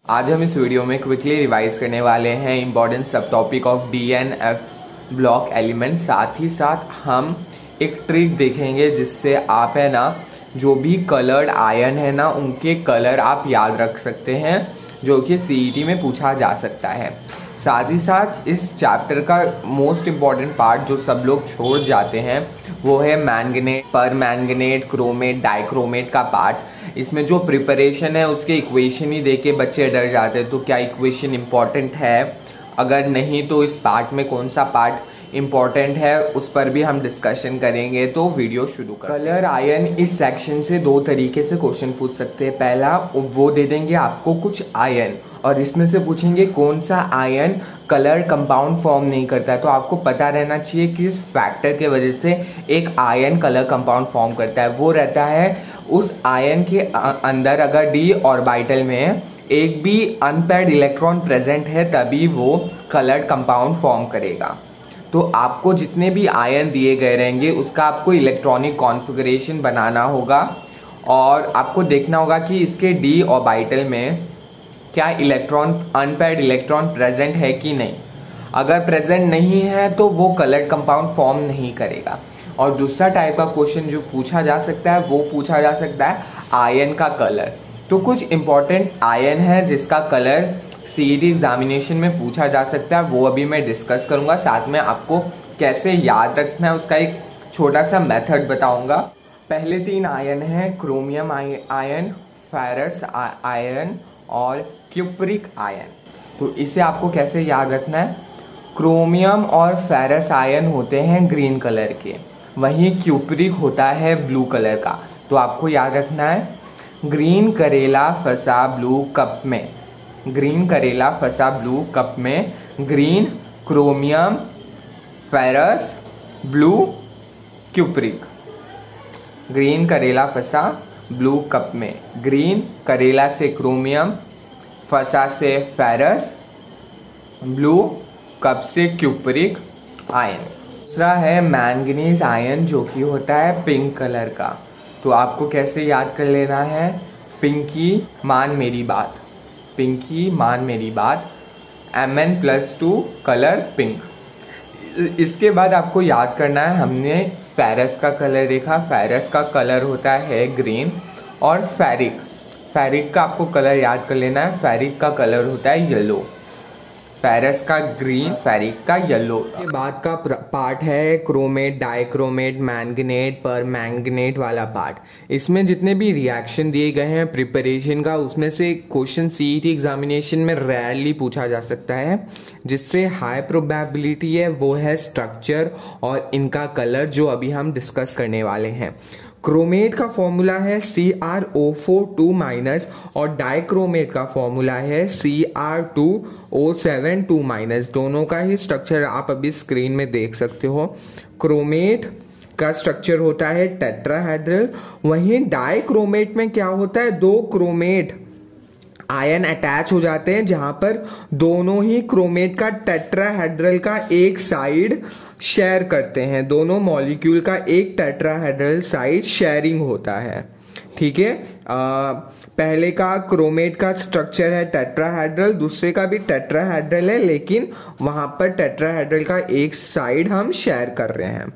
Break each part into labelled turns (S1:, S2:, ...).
S1: आज हम इस वीडियो में क्विकली रिवाइज करने वाले हैं इम्पॉर्टेंट सब topic of DNF block element. साथ ही साथ हम एक ट्रिक देखेंगे जिससे आप है ना जो भी कलर्ड आयन है ना उनके कलर आप याद रख सकते हैं, जो कि CET में पूछा जा सकता है। साथ ही साथ इस चैप्टर का मोस्ट इम्पॉर्टेंट पार्ट जो सब लोग छोड़ जाते हैं वो है मैंगनेट, पर मैंगनेट, क्रोमेट, डाइक्रोमेट का पार्ट। इसमें जो प्रिपरेशन है उसके इक्वेशन ही देके बच्चे डर जाते हैं, तो क्या इक्वेशन इम्पॉर्टेंट है? अगर नहीं तो इस पार्ट में कौन सा पार्ट इम्पॉर्टेंट है उस पर भी हम डिस्कशन करेंगे। तो वीडियो शुरू कर। कलर आयन इस सेक्शन से दो तरीके से क्वेश्चन पूछ सकते हैं। पहला, वो दे देंगे आपको कुछ आयन और इसमें से पूछेंगे कौन सा आयन कलर कंपाउंड फॉर्म नहीं करता है। तो आपको पता रहना चाहिए कि इस फैक्टर के वजह से एक आयन कलर कंपाउंड फॉर्म करता है। वो रहता है उस आयन के अंदर अगर d ऑर्बिटल में एक भी अनपेयर्ड इलेक्ट्रॉन प्रेजेंट है तभी वो कलर्ड कंपाउंड फॉर्म करेगा। तो आपको जितने भी आयन दिए गए रहेंगे उसका आपको इलेक्ट्रॉनिक कॉन्फ़िगरेशन बनाना होगा और आपको देखना होगा कि इसके d ऑर्बिटल में क्या इलेक्ट्रॉन, अनपेयर्ड इलेक्ट्रॉन प्रेजेंट है कि नहीं। अगर प्रेजेंट नहीं है तो वो कलर्ड कंपाउंड फॉर्म नहीं करेगा। और दूसरा टाइप का क्वेश्चन जो पूछा जा सकता है वो पूछा जा सकता है आयन का कलर। तो कुछ इंपॉर्टेंट आयन है जिसका कलर CET एग्जामिनेशन में पूछा जा सकता है, वो अभी मैं डिस्कस करूंगा। साथ में आपको कैसे याद रखना है उसका एक छोटा सा मेथड बताऊंगा। पहले तीन आयन हैं, क्रोमियम आयन, फेरस आयन और क्यूप्रिक आयन। तो इसे आपको कैसे याद रखना है? क्रोमियम और फेरस आयन होते हैं ग्रीन कलर के, वहीं क्यूप्रिक होता है ब्लू कलर का। तो आपको याद रखना है ग्रीन करेला फंसा ब्लू कप में, ग्रीन करेला फंसा ब्लू कप में, green chromium, ferrous, blue cupric. Green करेला फंसा ब्लू कप में, ग्रीन करेला से क्रोमियम, फंसा से फेरस, ब्लू कप से क्यूप्रिक आयन। दूसरा है मैंगनीज आयन जो कि होता है पिंक कलर का। तो आपको कैसे याद कर लेना है? पिंकी मान मेरी बात, पिंकी मान मेरी बात, Mn+2 कलर पिंक। इसके बाद आपको याद करना है, हमने फेरस का कलर देखा, फेरस का कलर होता है ग्रीन। और फेरिक, फेरिक का आपको कलर याद कर लेना है, फेरिक का कलर होता है येलो। फेरस का ग्रीन, फेरिक का येलो। के बाद का पार्ट है क्रोमेट, डाइक्रोमेट, मैंगनेट, पर मैंगनेट वाला पार्ट। इसमें जितने भी रिएक्शन दिए गए हैं प्रिपरेशन का, उसमें से क्वेश्चन CET एग्जामिनेशन में रेयरली पूछा जा सकता है। जिससे हाई प्रोबेबिलिटी है वो है स्ट्रक्चर और इनका कलर, जो अभी हम डिस्कस करने वाले हैं। क्रोमेट का फॉर्मूला है CrO4 2- और डाइक्रोमेट का फॉर्मूला है Cr2O7 2-। दोनों का ही स्ट्रक्चर आप अभी स्क्रीन में देख सकते हो। क्रोमेट का स्ट्रक्चर होता है टेट्राहेड्रल, वहीं डाइक्रोमेट में क्या होता है, दो क्रोमेट आयन अटैच हो जाते हैं जहां पर दोनों ही क्रोमेट का टेट्राहेड्रल का एक साइड शेयर करते हैं। दोनों मॉलिक्यूल का एक टेट्राहेड्रल साइड शेयरिंग होता है। ठीक है, पहले का क्रोमेट का स्ट्रक्चर है टेट्राहेड्रल, दूसरे का भी टेट्राहेड्रल है, लेकिन वहां पर टेट्राहेड्रल का एक साइड हम शेयर कर रहे हैं।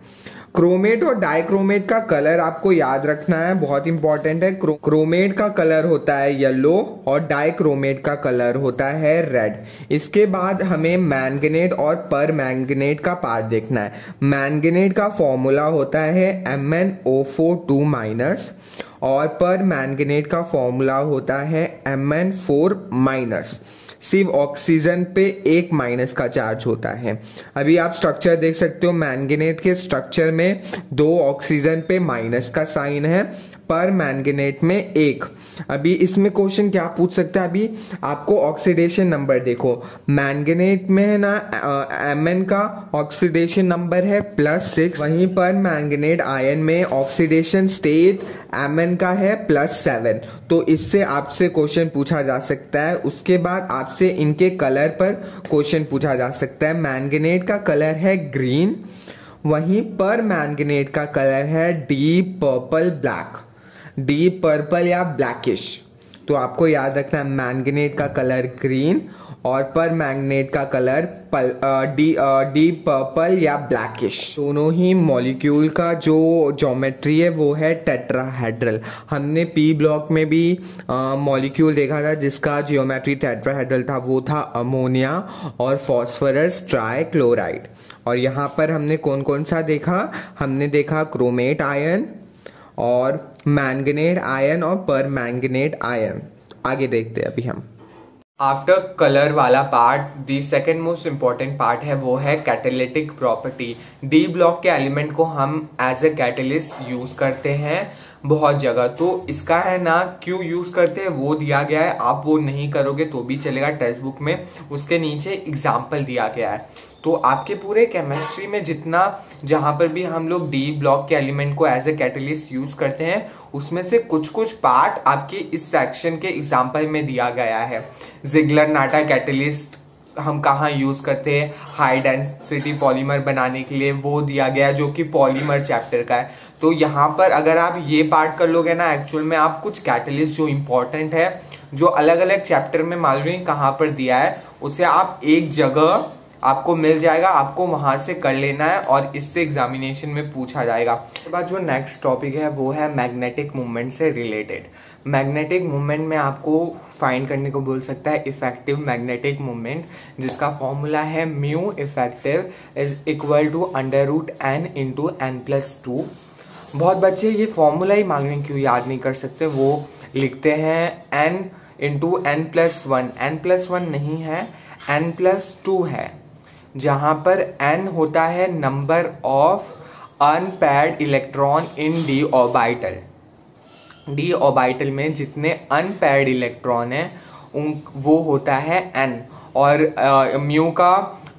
S1: क्रोमेट और डाइक्रोमेट का कलर आपको याद रखना है, बहुत इंपॉर्टेंट है। क्रोमेट का कलर होता है येलो और डाइक्रोमेट का कलर होता है रेड। इसके बाद हमें मैंगनेट और पर मैंगनेट का पार्ट देखना है। मैंगनेट का फॉर्मूला होता है MnO4 2- और पर मैंगनेट का फॉर्मूला होता है Mn4-। सिर्फ ऑक्सीजन पे एक माइनस का चार्ज होता है। अभी आप स्ट्रक्चर देख सकते हो, मैंगनेट के स्ट्रक्चर में 2 ऑक्सीजन पे माइनस का साइन है, पर मैंगनेट में 1। अभी इसमें क्वेश्चन क्या पूछ सकता है? अभी आपको ऑक्सीडेशन नंबर देखो, मैंगनेट में है ना Mn का ऑक्सीडेशन नंबर है +6, वहीं पर मैंगनेट आयन में ऑक्सीडेशन स्टेट Mn का है +7। तो इससे आपसे क्वेश्चन पूछा जा सकता है। उसके बाद आपसे इनके कलर पर क्वेश्चन पूछा जा सकता है। मैंगनेट का कलर है ग्रीन, वहीं पर मैंगनेट का कलर है deep purple black, deep purple या ब्लैकिश। तो आपको याद रखना है मैंगनेट का कलर ग्रीन और पर मैंगनेट का कलर डीप पर्पल या ब्लैकिश। दोनों ही मॉलिक्यूल का जो ज्योमेट्री है वो है टेट्राहेड्रल। हमने पी ब्लॉक में भी मॉलिक्यूल देखा था जिसका ज्योमेट्री टेट्राहेड्रल था, वो था अमोनिया और फॉस्फोरस ट्राइक्लोराइड। और यहाँ पर हमने कौन कौन सा देखा, हमने देखा क्रोमेट आयन और मैंगनेट आयन और पर मैंगनेट आयन। आगे देखते हैं अभी हम। आफ्टर कलर वाला part the second most important part है वो है कैटालिटिक प्रॉपर्टी। डी ब्लॉक के एलिमेंट को हम एज ए कैटलिस्ट यूज करते हैं बहुत जगह। तो इसका है ना क्यों यूज करते हैं वो दिया गया है, आप वो नहीं करोगे तो भी चलेगा, टेक्स्ट बुक में उसके नीचे एग्जाम्पल दिया गया है। तो आपके पूरे केमिस्ट्री में जितना जहां पर भी हम लोग डी ब्लॉक के एलिमेंट को एज ए कैटलिस्ट यूज करते हैं उसमें से कुछ कुछ पार्ट आपके इस सेक्शन के एग्जाम्पल में दिया गया है। जिगलर नाटा कैटलिस्ट हम कहाँ यूज करते हैं, हाई डेंसिटी पॉलीमर बनाने के लिए, वो दिया गया है जो कि पॉलीमर चैप्टर का है। तो यहाँ पर अगर आप ये पार्ट कर लोगे ना, एक्चुअल में आप कुछ कैटलिस्ट जो इंपॉर्टेंट है जो अलग अलग चैप्टर में मालूम नहीं कहाँ पर दिया है उसे आप एक जगह आपको मिल जाएगा, आपको वहां से कर लेना है और इससे एग्जामिनेशन में पूछा जाएगा। उसके बाद जो नेक्स्ट टॉपिक है वो है मैग्नेटिक मूवमेंट से रिलेटेड। मैग्नेटिक मूवमेंट में आपको फाइंड करने को बोल सकता है इफेक्टिव मैग्नेटिक मूवमेंट, जिसका फॉर्मूला है mu effective is equal to √n into n+2। बहुत बच्चे ये फॉर्मूला ही मालूम क्यों याद नहीं कर सकते, वो लिखते हैं n इंटू n+1। n+1 नहीं है, n+2 है, जहां पर n होता है number of unpaired electron in D orbital. D orbital में जितने अनपेयर्ड इलेक्ट्रॉन है वो होता है n, और म्यू का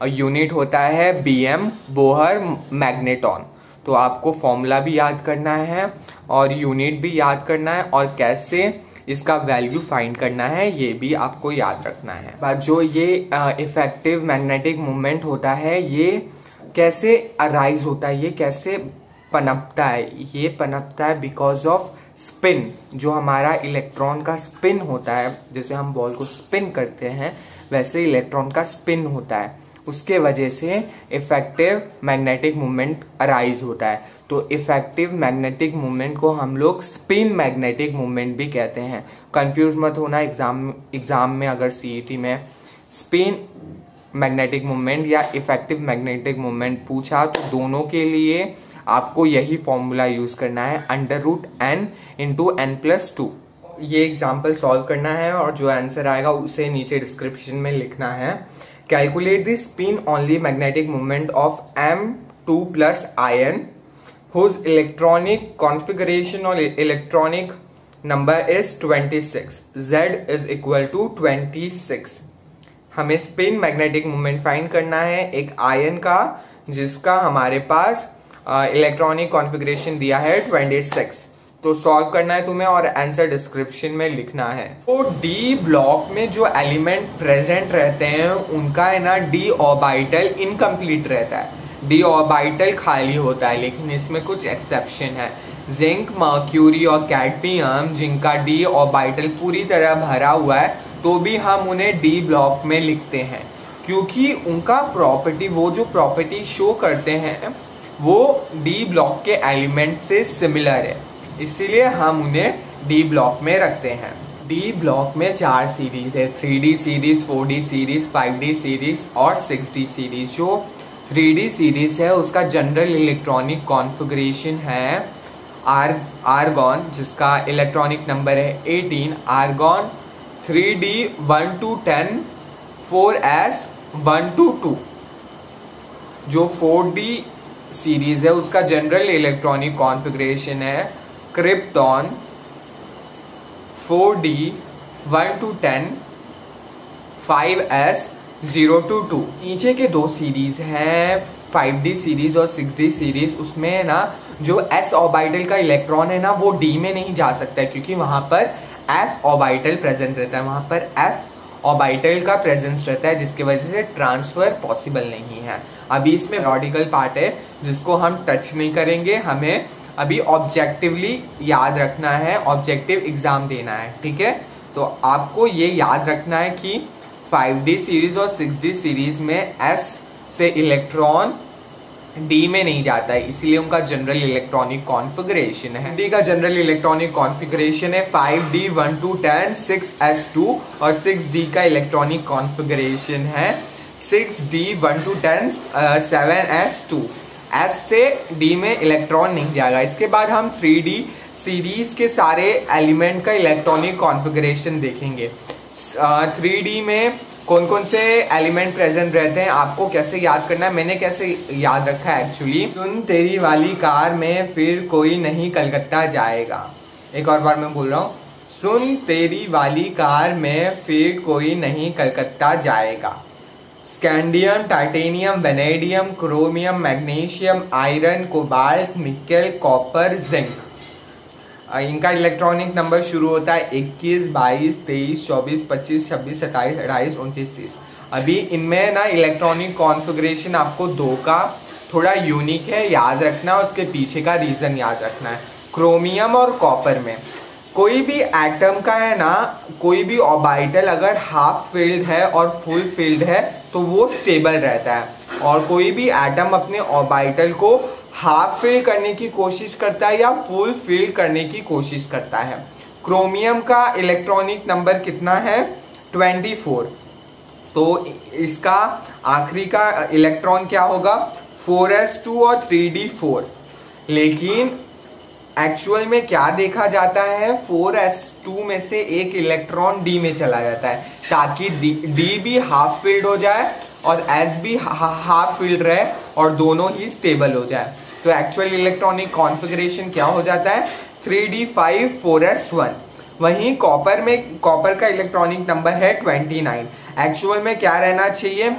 S1: यूनिट होता है bm, बोहर मैग्नेटॉन। तो आपको फॉर्मूला भी याद करना है और यूनिट भी याद करना है और कैसे इसका वैल्यू फाइंड करना है ये भी आपको याद रखना है। बात जो ये इफेक्टिव मैग्नेटिक मूवमेंट होता है ये कैसे अराइज होता है, ये कैसे पनपता है, ये पनपता है बिकॉज ऑफ स्पिन। जो हमारा इलेक्ट्रॉन का स्पिन होता है, जैसे हम बॉल को स्पिन करते हैं वैसे इलेक्ट्रॉन का स्पिन होता है, उसके वजह से इफेक्टिव मैग्नेटिक मूवमेंट अराइज होता है। तो इफेक्टिव मैग्नेटिक मूवमेंट को हम लोग स्पिन मैग्नेटिक मूवमेंट भी कहते हैं। कंफ्यूज मत होना, एग्जाम में अगर सीईटी में स्पिन मैग्नेटिक मूवमेंट या इफेक्टिव मैग्नेटिक मूवमेंट पूछा तो दोनों के लिए आपको यही फॉर्मूला यूज करना है √n इंटू n+2। ये एग्जाम्पल सॉल्व करना है और जो आंसर आएगा उसे नीचे डिस्क्रिप्शन में लिखना है। Calculate the spin-only magnetic moment of M2+ ion whose electronic configuration or electronic number is 26. Z is equal to 26. हमें स्पिन मैग्नेटिक मूवमेंट फाइंड करना है एक आयन का जिसका हमारे पास इलेक्ट्रॉनिक कॉन्फ़िगरेशन दिया है 26। तो सॉल्व करना है तुम्हें और आंसर डिस्क्रिप्शन में लिखना है। तो डी ब्लॉक में जो एलिमेंट प्रेजेंट रहते हैं उनका है ना डी ऑर्बिटल इनकम्प्लीट रहता है, डी ऑर्बिटल खाली होता है, लेकिन इसमें कुछ एक्सेप्शन है। जिंक, मर्क्यूरी और कैडमियम जिनका डी ऑर्बिटल पूरी तरह भरा हुआ है तो भी हम उन्हें डी ब्लॉक में लिखते हैं, क्योंकि उनका प्रॉपर्टी, वो जो प्रॉपर्टी शो करते हैं वो डी ब्लॉक के एलिमेंट से सिमिलर है, इसीलिए हम उन्हें डी ब्लॉक में रखते हैं। डी ब्लॉक में 4 सीरीज है, 3D series, 4D series, 5D series और 6D सीरीज। जो 3D सीरीज है उसका जनरल इलेक्ट्रॉनिक कॉन्फ़िगरेशन है आर्गॉन, जिसका इलेक्ट्रॉनिक नंबर है 18, argon 3D 1 to 10, 4s 1 to 2। जो 4D सीरीज है उसका जनरल इलेक्ट्रॉनिक कॉन्फ़िगरेशन है krypton 4D 1 to 10, 5s 0 to 2। नीचे के 2 सीरीज हैं 5D सीरीज और 6D सीरीज, उसमें ना जो s ऑर्बिटल का इलेक्ट्रॉन है ना वो d में नहीं जा सकता है, क्योंकि वहां पर f ऑर्बिटल प्रेजेंट रहता है, वहां पर f ऑर्बिटल का प्रेजेंस रहता है, जिसकी वजह से ट्रांसफर पॉसिबल नहीं है। अभी इसमें लॉजिकल पार्ट है जिसको हम टच नहीं करेंगे, हमें अभी ऑब्जेक्टिवली याद रखना है, ऑब्जेक्टिव एग्जाम देना है, ठीक है। तो आपको ये याद रखना है कि 5D सीरीज और 6D सीरीज में S से इलेक्ट्रॉन D में नहीं जाता है, इसीलिए उनका जनरल इलेक्ट्रॉनिक कॉन्फ़िगरेशन है। D का जनरल इलेक्ट्रॉनिक कॉन्फ़िगरेशन है 5D 1 to 10 6s2 और 6D का इलेक्ट्रॉनिक कॉन्फ़िगरेशन है 6D 1 to 10 7s2। S से D में इलेक्ट्रॉन नहीं जाएगा। इसके बाद हम 3D सीरीज के सारे एलिमेंट का इलेक्ट्रॉनिक कॉन्फ़िगरेशन देखेंगे। 3D में कौन कौन से एलिमेंट प्रेजेंट रहते हैं, आपको कैसे याद करना है, मैंने कैसे याद रखा है एक्चुअली। सुन तेरी वाली कार में फिर कोई नहीं कलकत्ता जाएगा। एक और बार मैं बोल रहा हूँ, सुन तेरी वाली कार में फिर कोई नहीं कलकत्ता जाएगा। Scandium, titanium, vanadium, chromium, magnesium, iron, cobalt, nickel, copper, zinc. इनका इलेक्ट्रॉनिक नंबर शुरू होता है 21, 22, 23, 24, 25, 26, 27, 28, 29, 30। अभी इनमें ना इलेक्ट्रॉनिक कॉन्फ़िगरेशन आपको दो का थोड़ा यूनिक है, याद रखना, उसके पीछे का रीज़न याद रखना है। क्रोमियम और कॉपर में कोई भी एटम का है ना, कोई भी ऑर्बिटल अगर हाफ फिल्ड है और फुल फिल्ड है तो वो स्टेबल रहता है, और कोई भी एटम अपने ऑर्बिटल को हाफ फिल करने की कोशिश करता है या फुल फिल करने की कोशिश करता है। क्रोमियम का इलेक्ट्रॉनिक नंबर कितना है 24, तो इसका आखिरी का इलेक्ट्रॉन क्या होगा 4s2 और 3d4। लेकिन एक्चुअल में क्या देखा जाता है 4s2 में से एक इलेक्ट्रॉन D में चला जाता है ताकि D भी हाफ फिल्ड हो जाए और S भी हाफ फिल्ड रहे और दोनों ही स्टेबल हो जाए। तो एक्चुअल इलेक्ट्रॉनिक कॉन्फ़िगरेशन क्या हो जाता है 3d5 4s1। वहीं कॉपर का इलेक्ट्रॉनिक नंबर है 29। एक्चुअल में क्या रहना चाहिए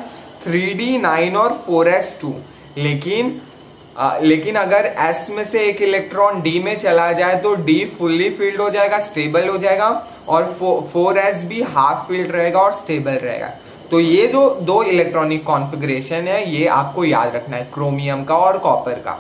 S1: 3d9 और 4s2। लेकिन अगर S में से एक इलेक्ट्रॉन D में चला जाए तो D फुल्ली फिल्ड हो जाएगा, स्टेबल हो जाएगा, और 4s भी हाफ फिल्ड रहेगा और स्टेबल रहेगा। तो ये जो दो इलेक्ट्रॉनिक कॉन्फ़िगरेशन है ये आपको याद रखना है, क्रोमियम का और कॉपर का।